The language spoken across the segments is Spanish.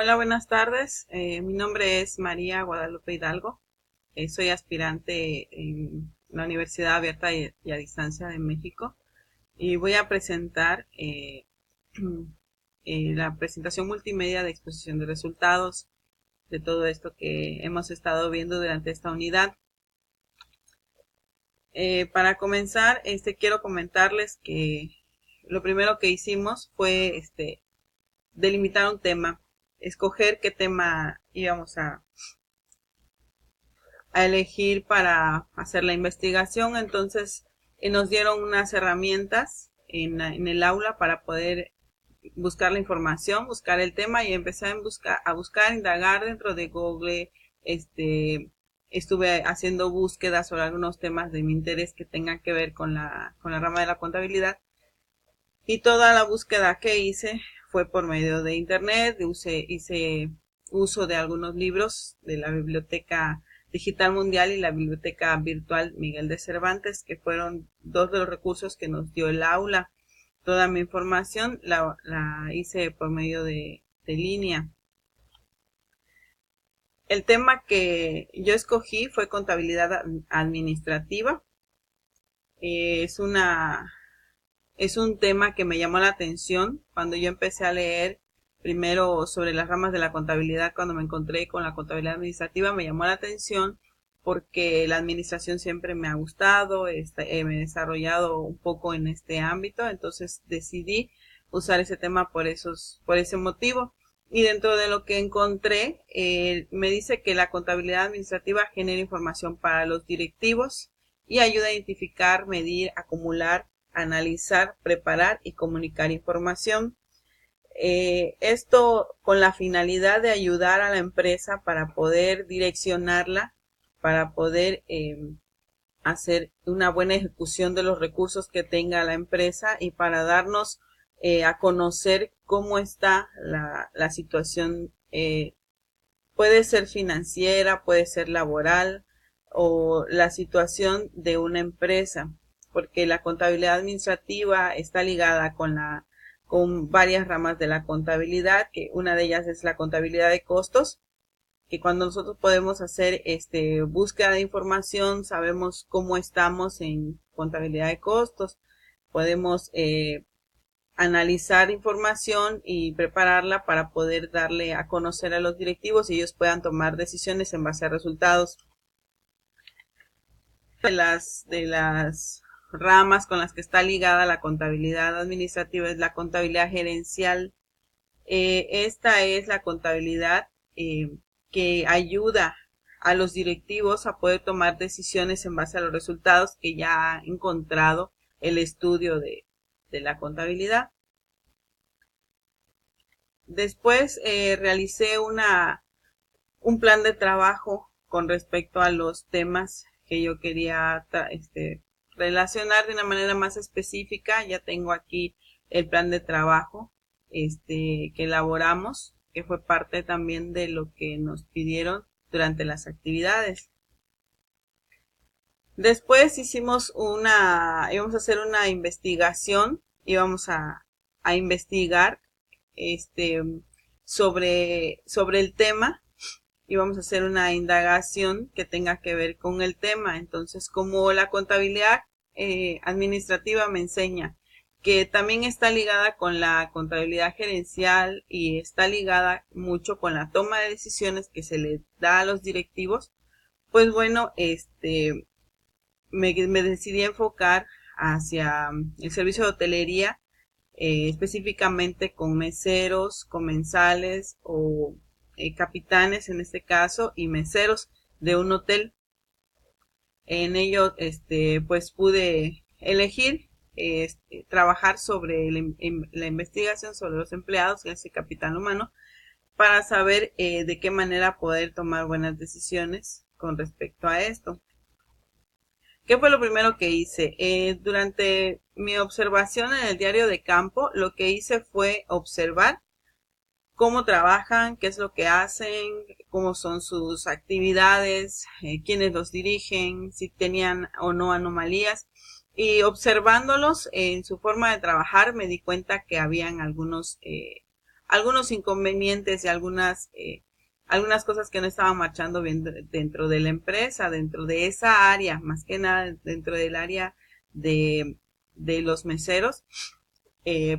Hola, buenas tardes. Mi nombre es María Guadalupe Hidalgo. Soy aspirante en la Universidad Abierta y a Distancia de México y voy a presentar la presentación multimedia de exposición de resultados de todo esto que hemos estado viendo durante esta unidad. Para comenzar, quiero comentarles que lo primero que hicimos fue delimitar un tema, escoger qué tema íbamos a elegir para hacer la investigación. Entonces nos dieron unas herramientas en el aula para poder buscar la información, buscar el tema, y empecé a buscar, indagar dentro de Google. Estuve haciendo búsquedas sobre algunos temas de mi interés que tengan que ver con la rama de la contabilidad, y toda la búsqueda que hice fue por medio de internet. Hice uso de algunos libros de la Biblioteca Digital Mundial y la Biblioteca Virtual Miguel de Cervantes, que fueron dos de los recursos que nos dio el aula. Toda mi información la hice por medio de línea. El tema que yo escogí fue contabilidad administrativa. Es un tema que me llamó la atención cuando yo empecé a leer primero sobre las ramas de la contabilidad. Cuando me encontré con la contabilidad administrativa, me llamó la atención porque la administración siempre me ha gustado. Me he desarrollado un poco en este ámbito, entonces decidí usar ese tema por ese motivo. Y dentro de lo que encontré, me dice que la contabilidad administrativa genera información para los directivos y ayuda a identificar, medir, acumular, analizar, preparar y comunicar información. Esto con la finalidad de ayudar a la empresa para poder direccionarla, para poder hacer una buena ejecución de los recursos que tenga la empresa, y para darnos a conocer cómo está la situación. Puede ser financiera, puede ser laboral, o la situación de una empresa, porque la contabilidad administrativa está ligada con varias ramas de la contabilidad, que una de ellas es la contabilidad de costos, que cuando nosotros podemos hacer búsqueda de información, sabemos cómo estamos en contabilidad de costos. Podemos analizar información y prepararla para poder darle a conocer a los directivos y ellos puedan tomar decisiones en base a resultados. De las ramas con las que está ligada la contabilidad administrativa es la contabilidad gerencial. Esta es la contabilidad que ayuda a los directivos a poder tomar decisiones en base a los resultados que ya ha encontrado el estudio de la contabilidad. Después realicé un plan de trabajo con respecto a los temas que yo quería relacionar de una manera más específica. Ya tengo aquí el plan de trabajo que elaboramos, que fue parte también de lo que nos pidieron durante las actividades. Después íbamos a hacer una investigación, íbamos a investigar sobre el tema, y vamos a hacer una indagación que tenga que ver con el tema. Entonces, como la contabilidad administrativa me enseña que también está ligada con la contabilidad gerencial y está ligada mucho con la toma de decisiones que se le da a los directivos, pues bueno, me decidí enfocar hacia el servicio de hotelería, específicamente con meseros, comensales o capitanes en este caso, y meseros de un hotel. En ello, pues pude elegir trabajar sobre la investigación sobre los empleados y ese capital humano, para saber de qué manera poder tomar buenas decisiones con respecto a esto. ¿Qué fue lo primero que hice? Durante mi observación en el diario de campo, lo que hice fue observar cómo trabajan, qué es lo que hacen, cómo son sus actividades, quiénes los dirigen, si tenían o no anomalías. Y observándolos en su forma de trabajar, me di cuenta que habían algunos inconvenientes y algunas cosas que no estaban marchando bien dentro de la empresa, dentro de esa área, más que nada dentro del área de los meseros,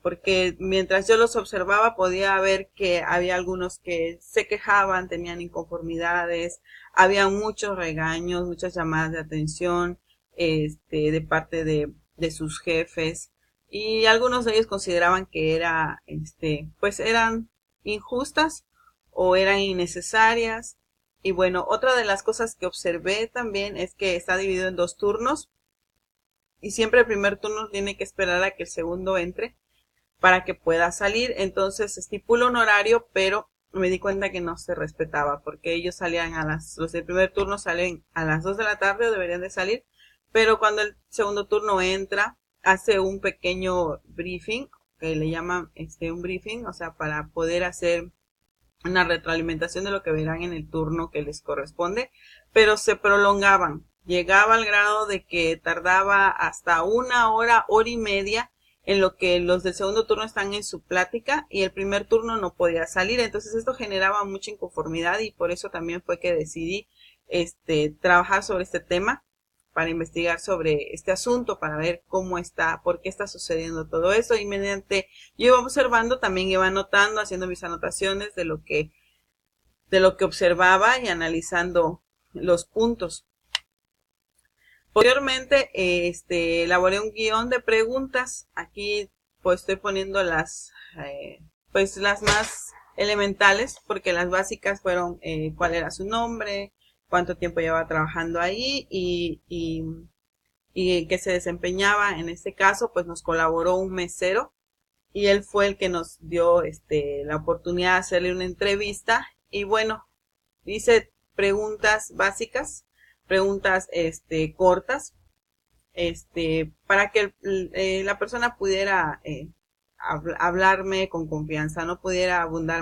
porque mientras yo los observaba podía ver que había algunos que se quejaban, tenían inconformidades, había muchos regaños, muchas llamadas de atención, de parte de sus jefes, y algunos de ellos consideraban que pues eran injustas o eran innecesarias. Y bueno, otra de las cosas que observé también es que está dividido en 2 turnos y siempre el primer turno tiene que esperar a que el segundo entre para que pueda salir. Entonces estipula un horario, pero me di cuenta que no se respetaba porque ellos salían los del primer turno salen a las 2 de la tarde o deberían de salir, pero cuando el segundo turno entra, hace un pequeño briefing, que le llaman un briefing, o sea, para poder hacer una retroalimentación de lo que verán en el turno que les corresponde, pero se prolongaban. Llegaba al grado de que tardaba hasta 1 hora, hora y media en lo que los del segundo turno están en su plática y el primer turno no podía salir. Entonces esto generaba mucha inconformidad y por eso también fue que decidí trabajar sobre este tema, para investigar sobre este asunto, para ver cómo está, por qué está sucediendo todo eso. Y mediante yo iba observando, también iba anotando, haciendo mis anotaciones de lo que observaba y analizando los puntos. Posteriormente, elaboré un guión de preguntas. Aquí pues estoy poniendo las más elementales, porque las básicas fueron cuál era su nombre, cuánto tiempo llevaba trabajando ahí y en qué se desempeñaba. En este caso, pues nos colaboró un mesero y él fue el que nos dio la oportunidad de hacerle una entrevista. Y bueno, hice preguntas básicas, preguntas cortas, para que la persona pudiera hablarme con confianza, no pudiera abundar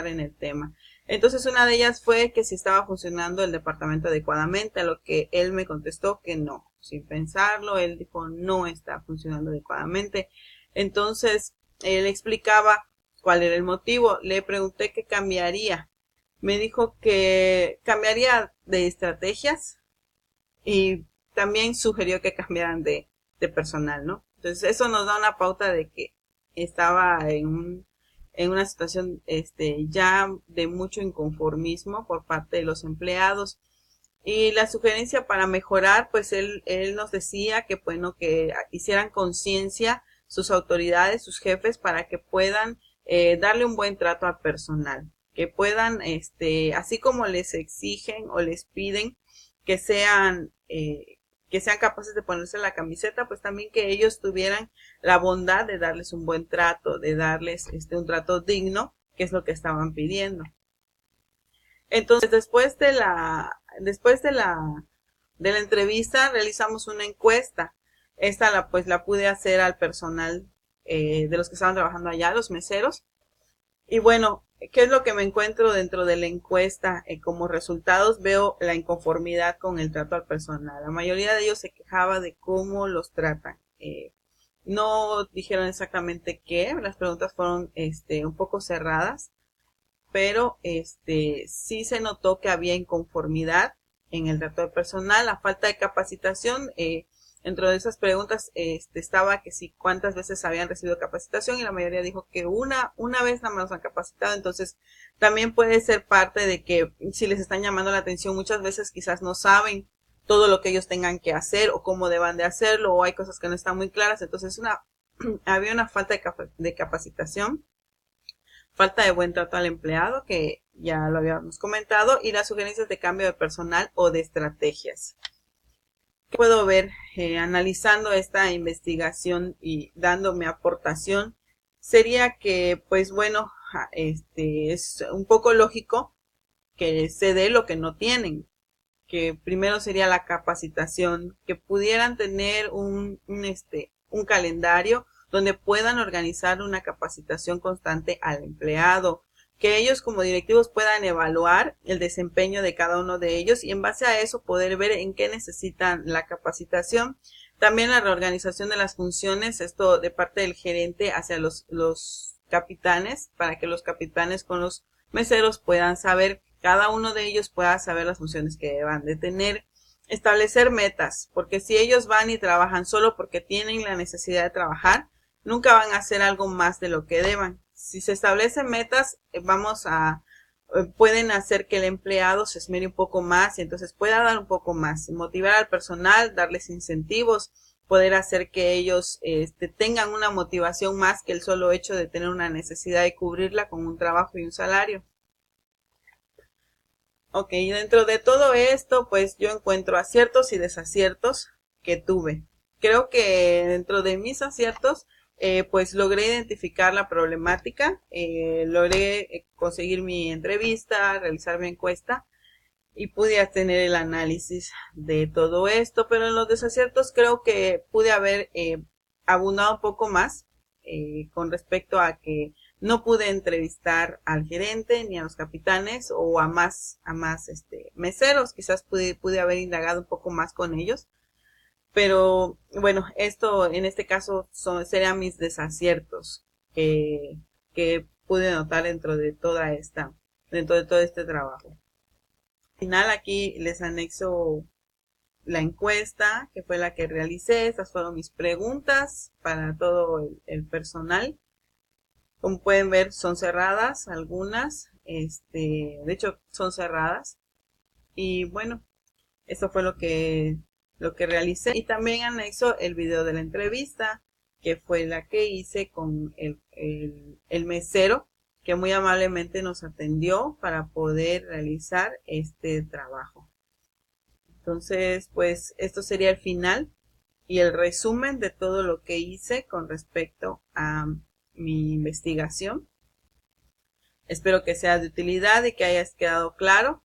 en el tema. Entonces una de ellas fue que si estaba funcionando el departamento adecuadamente, a lo que él me contestó que no, sin pensarlo, él dijo no está funcionando adecuadamente. Entonces él explicaba cuál era el motivo, le pregunté qué cambiaría, me dijo que cambiaría de estrategias y también sugirió que cambiaran de personal, ¿no? Entonces eso nos da una pauta de que estaba en una situación ya de mucho inconformismo por parte de los empleados. Y la sugerencia para mejorar, pues él nos decía que bueno, que hicieran conciencia sus autoridades, sus jefes, para que puedan darle un buen trato al personal, que puedan, así como les exigen o les piden que sean capaces de ponerse la camiseta, pues también que ellos tuvieran la bondad de darles un buen trato, de darles un trato digno, que es lo que estaban pidiendo. Entonces, después de la entrevista, realizamos una encuesta. Esta la pude hacer al personal de los que estaban trabajando allá, los meseros. Y bueno, ¿qué es lo que me encuentro dentro de la encuesta? Como resultados veo la inconformidad con el trato al personal. La mayoría de ellos se quejaba de cómo los tratan. No dijeron exactamente qué, las preguntas fueron un poco cerradas, pero sí se notó que había inconformidad en el trato al personal, la falta de capacitación. Dentro de esas preguntas estaba que si cuántas veces habían recibido capacitación y la mayoría dijo que una vez nada más los han capacitado. Entonces también puede ser parte de que si les están llamando la atención muchas veces quizás no saben todo lo que ellos tengan que hacer o cómo deban de hacerlo, o hay cosas que no están muy claras. Entonces había una falta de capacitación, falta de buen trato al empleado, que ya lo habíamos comentado, y las sugerencias de cambio de personal o de estrategias. ¿Qué puedo ver analizando esta investigación y dando mi aportación? Sería que, pues bueno, es un poco lógico que se dé lo que no tienen, que primero sería la capacitación, que pudieran tener un calendario donde puedan organizar una capacitación constante al empleado, que ellos como directivos puedan evaluar el desempeño de cada uno de ellos y en base a eso poder ver en qué necesitan la capacitación. También la reorganización de las funciones, esto de parte del gerente hacia los capitanes para que los capitanes con los meseros puedan saber, cada uno de ellos pueda saber las funciones que deban de tener. Establecer metas, porque si ellos van y trabajan solo porque tienen la necesidad de trabajar, nunca van a hacer algo más de lo que deban. Si se establecen metas, pueden hacer que el empleado se esmere un poco más y entonces pueda dar un poco más, motivar al personal, darles incentivos, poder hacer que ellos tengan una motivación más que el solo hecho de tener una necesidad de cubrirla con un trabajo y un salario. Ok, dentro de todo esto, pues yo encuentro aciertos y desaciertos que tuve. Creo que dentro de mis aciertos, pues logré identificar la problemática, logré conseguir mi entrevista, realizar mi encuesta y pude tener el análisis de todo esto, pero en los desaciertos creo que pude haber abundado un poco más con respecto a que no pude entrevistar al gerente ni a los capitanes o a más meseros, quizás pude haber indagado un poco más con ellos, pero bueno, esto en este caso serían mis desaciertos que pude notar dentro de todo este trabajo. Al final aquí les anexo la encuesta que fue la que realicé. Estas fueron mis preguntas para todo el personal. Como pueden ver, son cerradas algunas, de hecho son cerradas. Y bueno, eso fue lo que realicé. Y también anexo el video de la entrevista, que fue la que hice con el mesero, que muy amablemente nos atendió para poder realizar este trabajo. Entonces, pues esto sería el final y el resumen de todo lo que hice con respecto a mi investigación. Espero que sea de utilidad y que hayas quedado claro.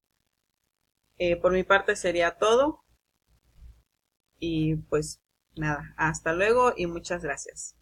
Por mi parte sería todo. Y pues nada, hasta luego y muchas gracias.